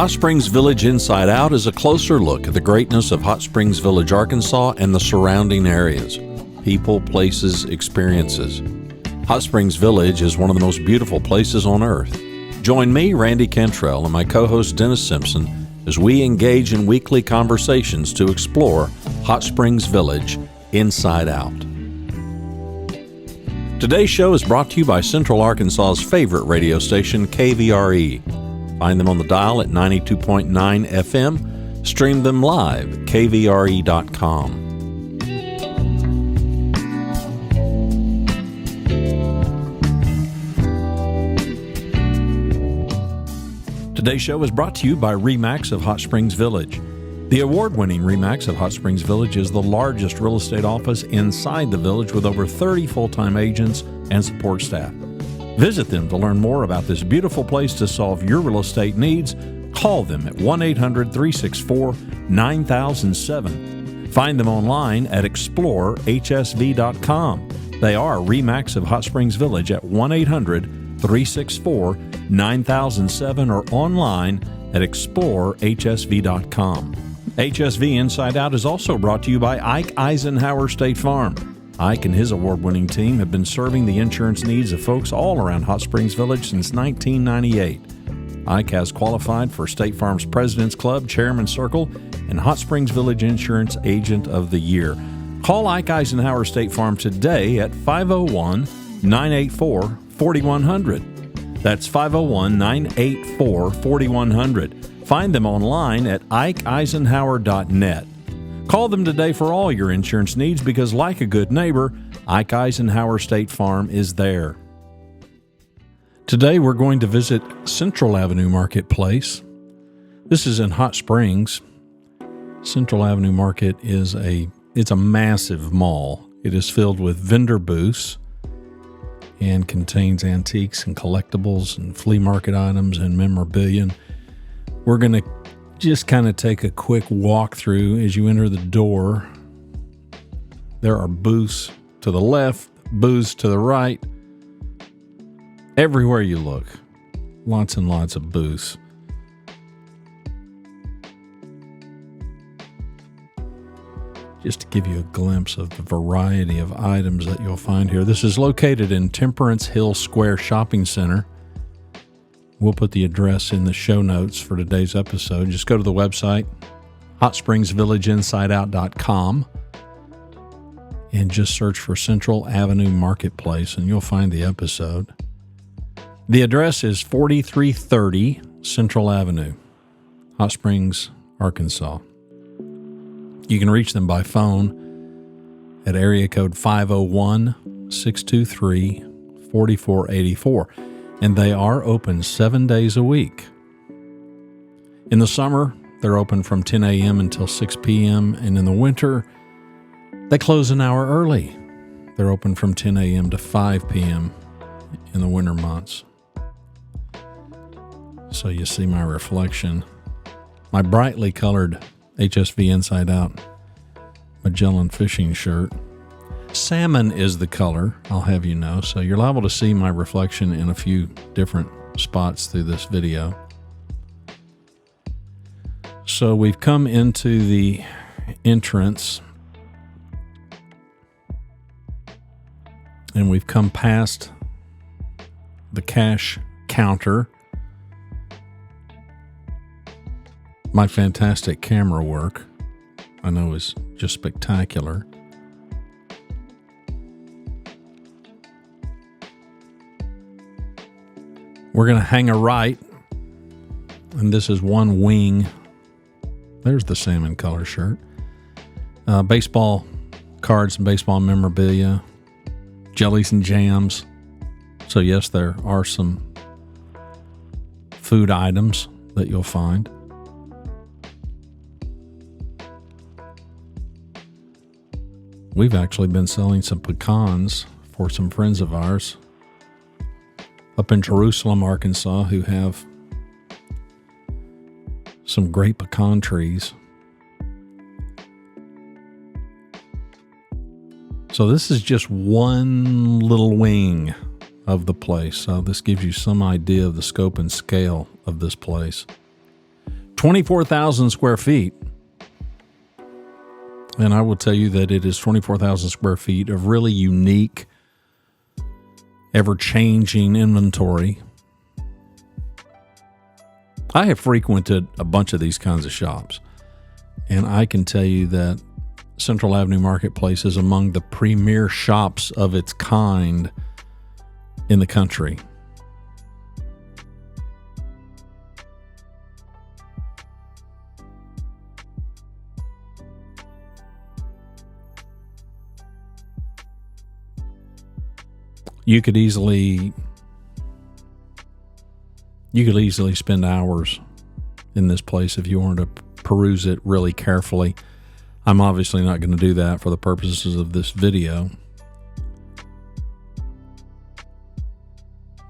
Hot Springs Village Inside Out is a closer look at the greatness of Hot Springs Village, Arkansas and the surrounding areas. People, places, experiences. Hot Springs Village is one of the most beautiful places on earth. Join me, Randy Cantrell, and my co-host Dennis Simpson as we engage in weekly conversations to explore Hot Springs Village Inside Out. Today's show is brought to you by Central Arkansas's favorite radio station, KVRE. Find them on the dial at 92.9 FM. Stream them live at kvre.com. Today's show is brought to you by RE/MAX of Hot Springs Village. The award-winning RE/MAX of Hot Springs Village is the largest real estate office inside the village with over 30 full-time agents and support staff. Visit them to learn more about this beautiful place to solve your real estate needs. Call them at 1-800-364-9007. Find them online at explorehsv.com. They are RE/MAX of Hot Springs Village at 1-800-364-9007 or online at explorehsv.com. HSV Inside Out is also brought to you by Ike Eisenhower State Farm. Ike and his award-winning team have been serving the insurance needs of folks all around Hot Springs Village since 1998. Ike has qualified for State Farm's President's Club, Chairman Circle, and Hot Springs Village Insurance Agent of the Year. Call Ike Eisenhower State Farm today at 501-984-4100. That's 501-984-4100. Find them online at ikeeisenhower.net. Call them today for all your insurance needs because, like a good neighbor, Ike Eisenhower State Farm is there. Today we're going to visit Central Avenue Marketplace. This is in Hot Springs. Central Avenue Market is a massive mall. It is filled with vendor booths and contains antiques and collectibles and flea market items and memorabilia. We're going to just kind of take a quick walk through as you enter the door. There are booths to the left, booths to the right. Everywhere you look, lots and lots of booths. Just to give you a glimpse of the variety of items that you'll find here. This is located in Temperance Hill Square Shopping Center. We'll put the address in the show notes for today's episode. Just go to the website, hotspringsvillageinsideout.com, and just search for Central Avenue Marketplace, and you'll find the episode. The address is 4330 Central Avenue, Hot Springs, Arkansas. You can reach them by phone at area code 501-623-4484. And they are open 7 days a week. In the summer, they're open from 10 a.m. until 6 p.m. And in the winter, they close an hour early. They're open from 10 a.m. to 5 p.m. in the winter months. So you see my reflection. My brightly colored HSV Inside Out Magellan fishing shirt. Salmon is the color, I'll have you know, so you're liable to see my reflection in a few different spots through this video. So we've come into the entrance and we've come past the cash counter. My fantastic camera work, I know, is just spectacular. We're going to hang a right, and this is one wing. There's the salmon color shirt. Baseball cards and baseball memorabilia, jellies and jams. So yes, there are some food items that you'll find. We've actually been selling some pecans for some friends of ours up in Jerusalem, Arkansas, who have some great pecan trees. So this is just one little wing of the place. So this gives you some idea of the scope and scale of this place. 24,000 square feet. And I will tell you that it is 24,000 square feet of really unique, ever-changing inventory. I have frequented a bunch of these kinds of shops, and I can tell you that Central Avenue Marketplace is among the premier shops of its kind in the country. You could easily spend hours in this place if you wanted to peruse it really carefully. I'm obviously not going to do that for the purposes of this video.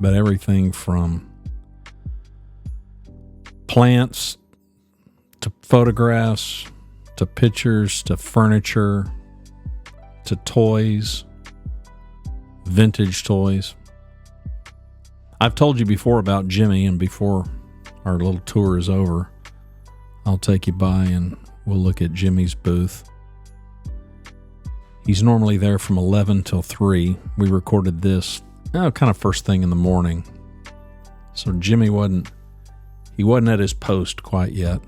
But everything from plants to photographs to pictures to furniture to toys, vintage toys. I've told you before about Jimmy, and before our little tour is over, I'll take you by and we'll look at Jimmy's booth. He's normally there from 11 till 3. We recorded this kind of first thing in the morning. So Jimmy wasn't at his post quite yet.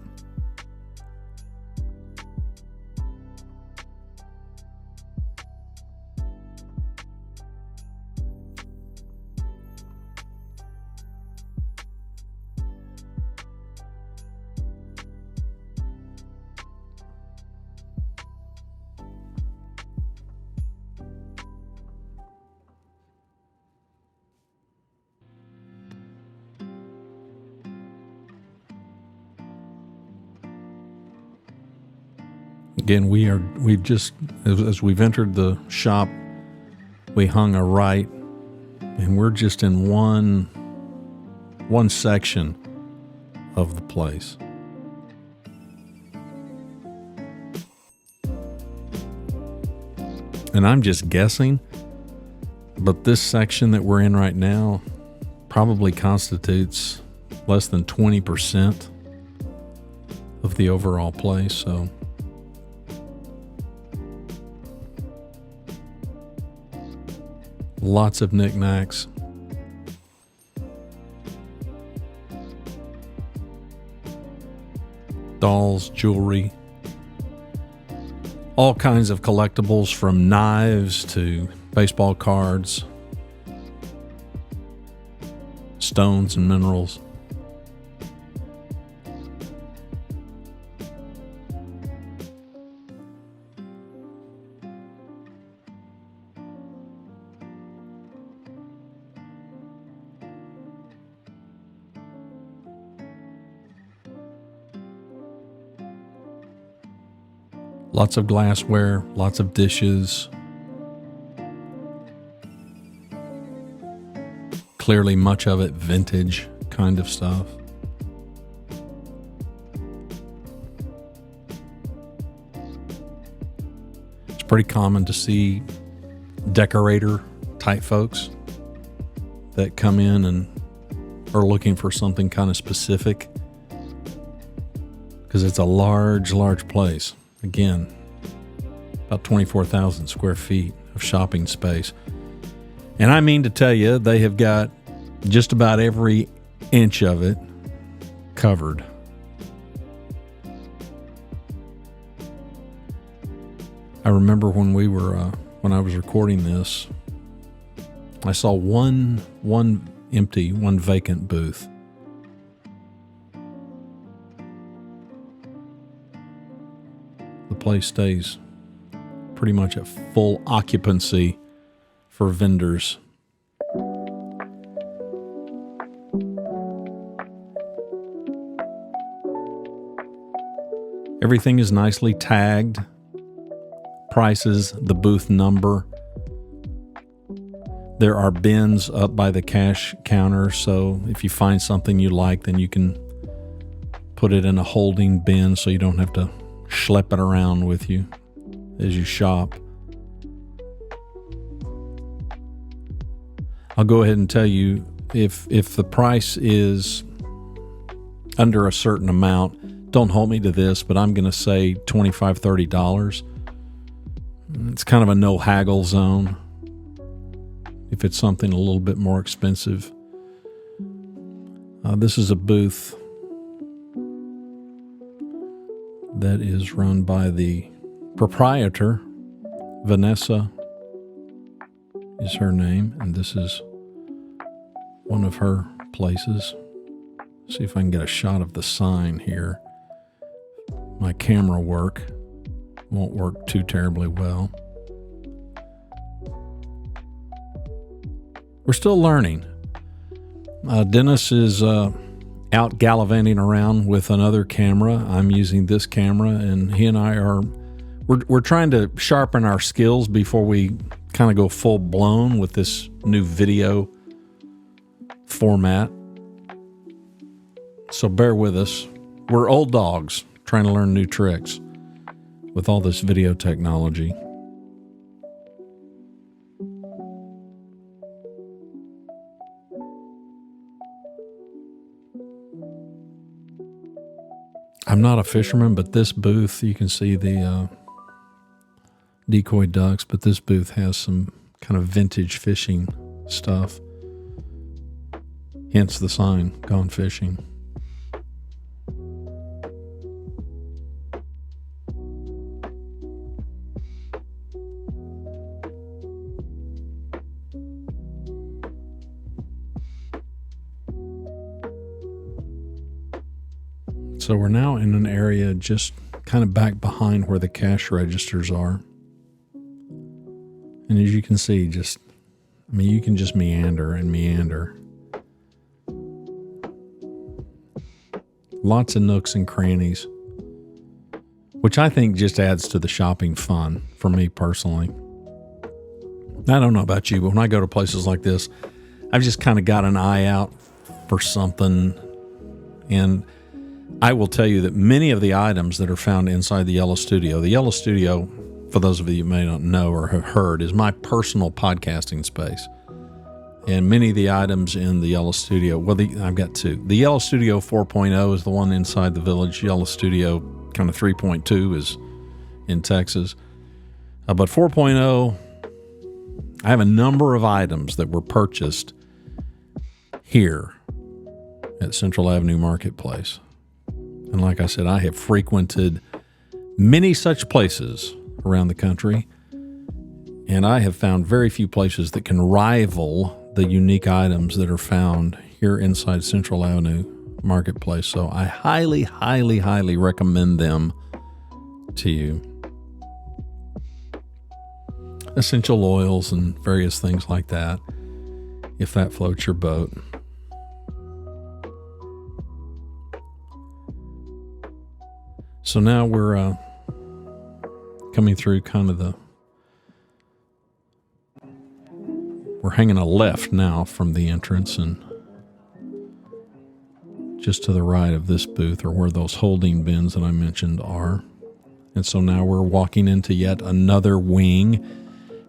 Again, we've just, as we've entered the shop, we hung a right, and we're just in one section of the place. And I'm just guessing, but this section that we're in right now probably constitutes less than 20% of the overall place, so lots of knickknacks. Dolls, jewelry, all kinds of collectibles from knives to baseball cards, stones and minerals. Lots of glassware, lots of dishes. Clearly much of it vintage kind of stuff. It's pretty common to see decorator type folks that come in and are looking for something kind of specific, because it's a large place. Again, about 24,000 square feet of shopping space. And I mean to tell you, they have got just about every inch of it covered. I remember when when I was recording this, I saw one vacant booth. The place stays pretty much at full occupancy for vendors. Everything is nicely tagged. Prices, the booth number. There are bins up by the cash counter, so if you find something you like, then you can put it in a holding bin so you don't have to schlep it around with you as you shop. I'll go ahead and tell you, if the price is under a certain amount. Don't hold me to this, but I'm going to say $25, $30. It's kind of a no haggle zone. If it's something a little bit more expensive. This is a booth that is run by the proprietor. Vanessa is her name, and this is one of her places. See if I can get a shot of the sign here. My camera won't work too terribly well. We're still learning. Dennis is out gallivanting around with another camera. I'm using this camera, and he and I we're trying to sharpen our skills before we kind of go full blown with this new video format. So bear with us. We're old dogs trying to learn new tricks with all this video technology. I'm not a fisherman, but this booth, you can see the decoy ducks, but this booth has some kind of vintage fishing stuff. Hence the sign, Gone Fishing. So we're now in an area just kind of back behind where the cash registers are. And as you can see, you can just meander and meander. Lots of nooks and crannies, which I think just adds to the shopping fun for me personally. I don't know about you, but when I go to places like this, I've just kind of got an eye out for something. And I will tell you that many of the items that are found inside the Yellow Studio, for those of you who may not know or have heard, is my personal podcasting space. And many of the items in the Yellow Studio, I've got two. The Yellow Studio 4.0 is the one inside the village. Yellow Studio kind of 3.2 is in Texas. But 4.0, I have a number of items that were purchased here at Central Avenue Marketplace. And like I said, I have frequented many such places around the country, and I have found very few places that can rival the unique items that are found here inside Central Avenue Marketplace. So I highly, highly, highly recommend them to you. Essential oils and various things like that, if that floats your boat. So now we're coming through we're hanging a left now from the entrance, and just to the right of this booth are where those holding bins that I mentioned are. And so now we're walking into yet another wing,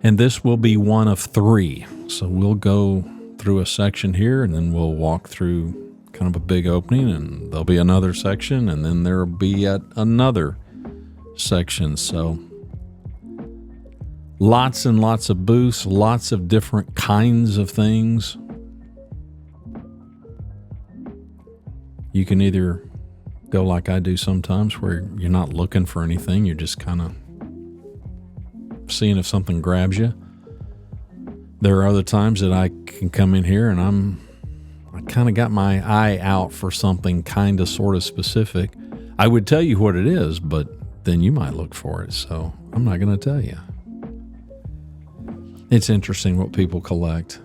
and this will be one of three. So we'll go through a section here, and then we'll walk through kind of a big opening, and there'll be another section, and then there'll be yet another section. So lots and lots of booths, lots of different kinds of things. You can either go like I do sometimes, where you're not looking for anything, you're just kind of seeing if something grabs you. There are other times that I can come in here and I kind of got my eye out for something kind of sort of specific. I would tell you what it is, but then you might look for it, so I'm not going to tell you. It's interesting what people collect.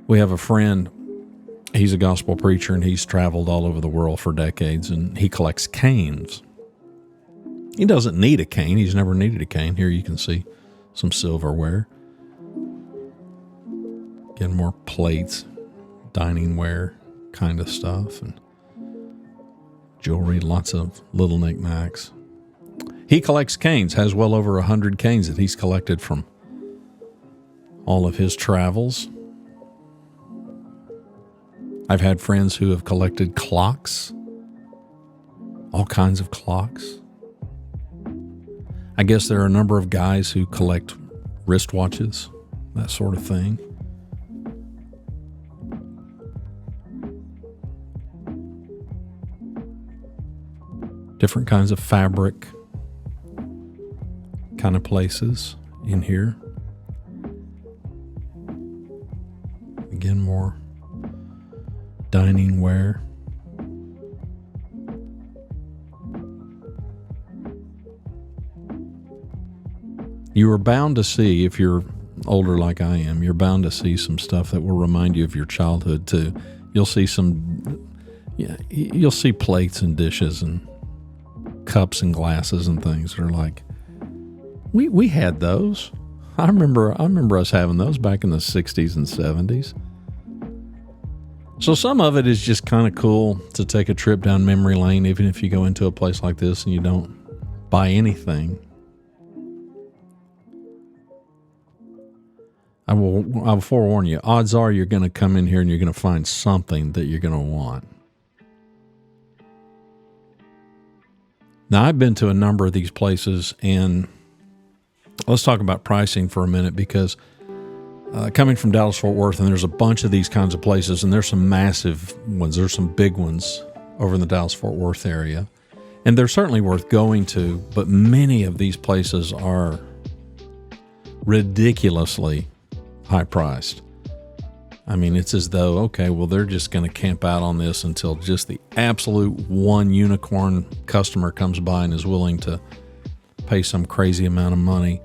We have a friend, he's a gospel preacher, and he's traveled all over the world for decades, and he collects canes. He doesn't need a cane. He's never needed a cane. Here you can see some silverware. Again, more plates, dining ware kind of stuff, and jewelry, lots of little knickknacks. He collects canes, has well over 100 canes that he's collected from all of his travels. I've had friends who have collected clocks, all kinds of clocks. I guess there are a number of guys who collect wristwatches, that sort of thing. Different kinds of fabric kind of places in here. Again, more dining ware. You are bound to see, if you're older like I am, you're bound to see some stuff that will remind you of your childhood too. You'll see you'll see plates and dishes and cups and glasses and things that are like, we had those. I remember us having those back in the 60s and 70s. So some of it is just kind of cool to take a trip down memory lane, even if you go into a place like this and you don't buy anything. I'll forewarn you, odds are you're going to come in here and you're going to find something that you're going to want. Now, I've been to a number of these places, and let's talk about pricing for a minute, because coming from Dallas-Fort Worth, and there's a bunch of these kinds of places, and there's some massive ones. There's some big ones over in the Dallas-Fort Worth area, and they're certainly worth going to, but many of these places are ridiculously high-priced. I mean, it's as though, okay, well, they're just going to camp out on this until just the absolute one unicorn customer comes by and is willing to pay some crazy amount of money.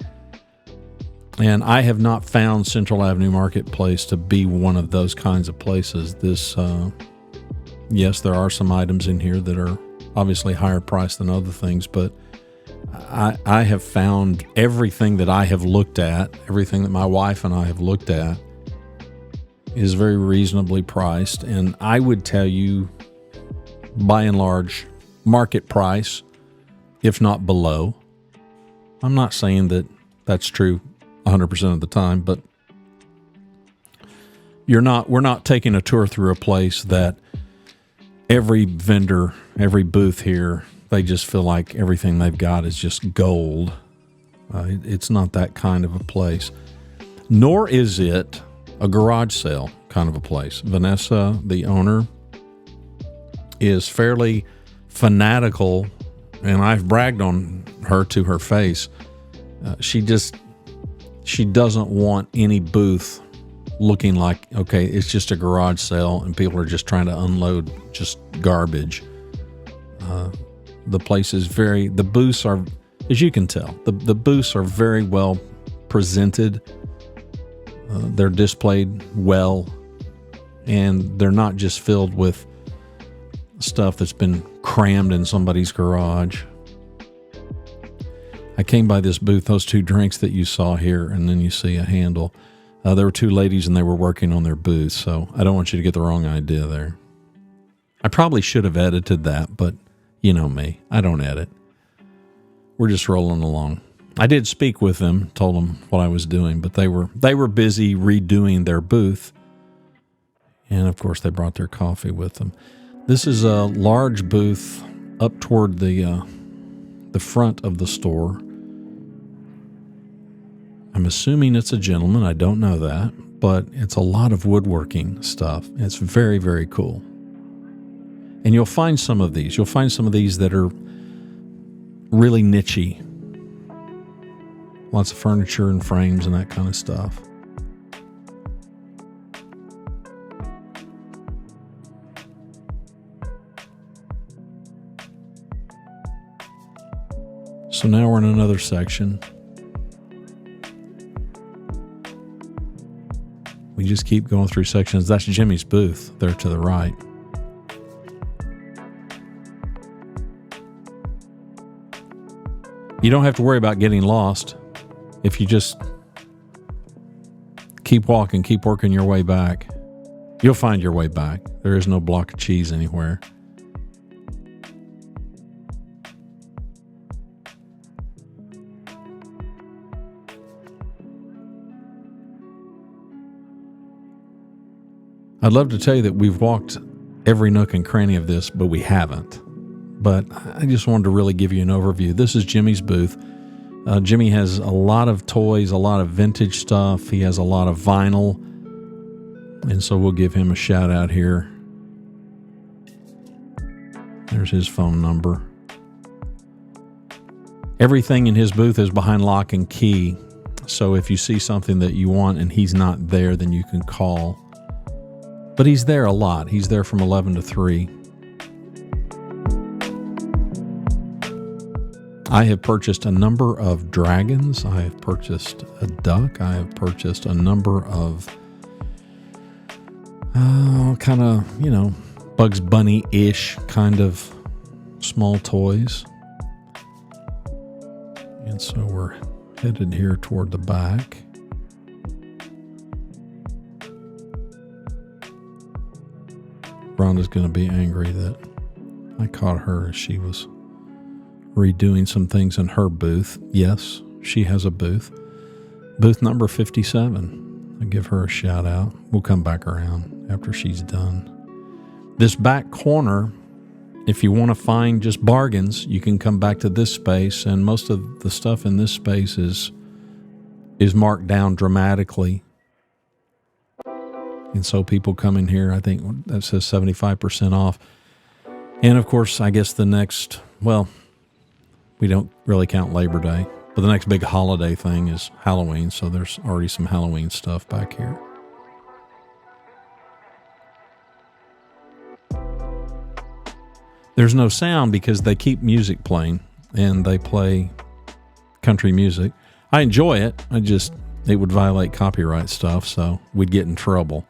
And I have not found Central Avenue Marketplace to be one of those kinds of places. Yes, there are some items in here that are obviously higher priced than other things, but I have found everything that I have looked at, everything that my wife and I have looked at, is very reasonably priced. And I would tell you, by and large, market price, if not below. I'm not saying that that's true 100% of the time, but we're not taking a tour through a place that every vendor, every booth here, they just feel like everything they've got is just gold. It's not that kind of a place. Nor is it a garage sale kind of a place. Vanessa, the owner, is fairly fanatical, and I've bragged on her to her face. She doesn't want any booth looking like, okay, it's just a garage sale and people are just trying to unload just garbage. The place is the booths are, as you can tell, the booths are very well presented. They're displayed well, and they're not just filled with stuff that's been crammed in somebody's garage. I came by this booth, those two drinks that you saw here, and then you see a handle. There were two ladies and they were working on their booth, so I don't want you to get the wrong idea there. I probably should have edited that, but you know me, I don't edit. We're just rolling along. I did speak with them, told them what I was doing, but they were busy redoing their booth, and of course they brought their coffee with them. This is a large booth up toward the front of the store. I'm assuming it's a gentleman. I don't know that, but it's a lot of woodworking stuff. It's very, very cool. And you'll find some of these. You'll find some of these that are really niche-y. Lots of furniture and frames and that kind of stuff. So now we're in another section. We just keep going through sections. That's Jimmy's booth there to the right. You don't have to worry about getting lost if you just keep walking, keep working your way back. You'll find your way back. There is no block of cheese anywhere. I'd love to tell you that we've walked every nook and cranny of this, but we haven't. But I just wanted to really give you an overview. This is Jimmy's booth. Jimmy has a lot of toys, a lot of vintage stuff. He has a lot of vinyl. And so we'll give him a shout out here. There's his phone number. Everything in his booth is behind lock and key. So if you see something that you want and he's not there, then you can call. But he's there a lot. He's there from 11 to 3. I have purchased a number of dragons. I have purchased a duck. I have purchased a number of kind of, Bugs Bunny-ish kind of small toys. And so we're headed here toward the back. Rhonda's going to be angry that I caught her as she was redoing some things in her booth. Yes, she has a booth. Booth number 57. I'll give her a shout out. We'll come back around after she's done. This back corner, if you want to find just bargains, you can come back to this space, and most of the stuff in this space is marked down dramatically. And so people come in here, I think that says 75% off. And of course, I guess the next, we don't really count Labor Day, but the next big holiday thing is Halloween. So there's already some Halloween stuff back here. There's no sound because they keep music playing and they play country music. I enjoy it. It would violate copyright stuff, so we'd get in trouble.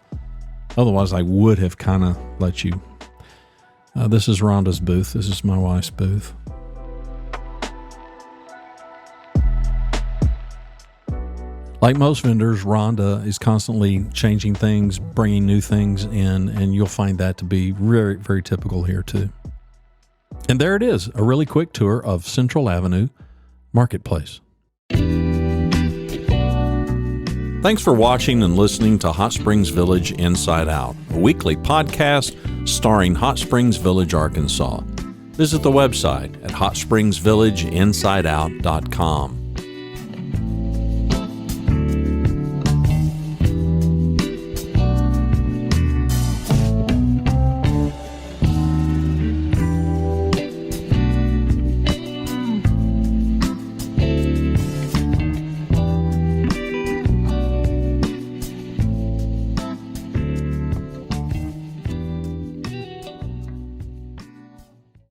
Otherwise, I would have kind of let you. This is Rhonda's booth. This is my wife's booth. Like most vendors, Rhonda is constantly changing things, bringing new things in, and you'll find that to be very, very typical here too. And there it is, a really quick tour of Central Avenue Marketplace. Thanks for watching and listening to Hot Springs Village Inside Out, a weekly podcast starring Hot Springs Village, Arkansas. Visit the website at hotspringsvillageinsideout.com.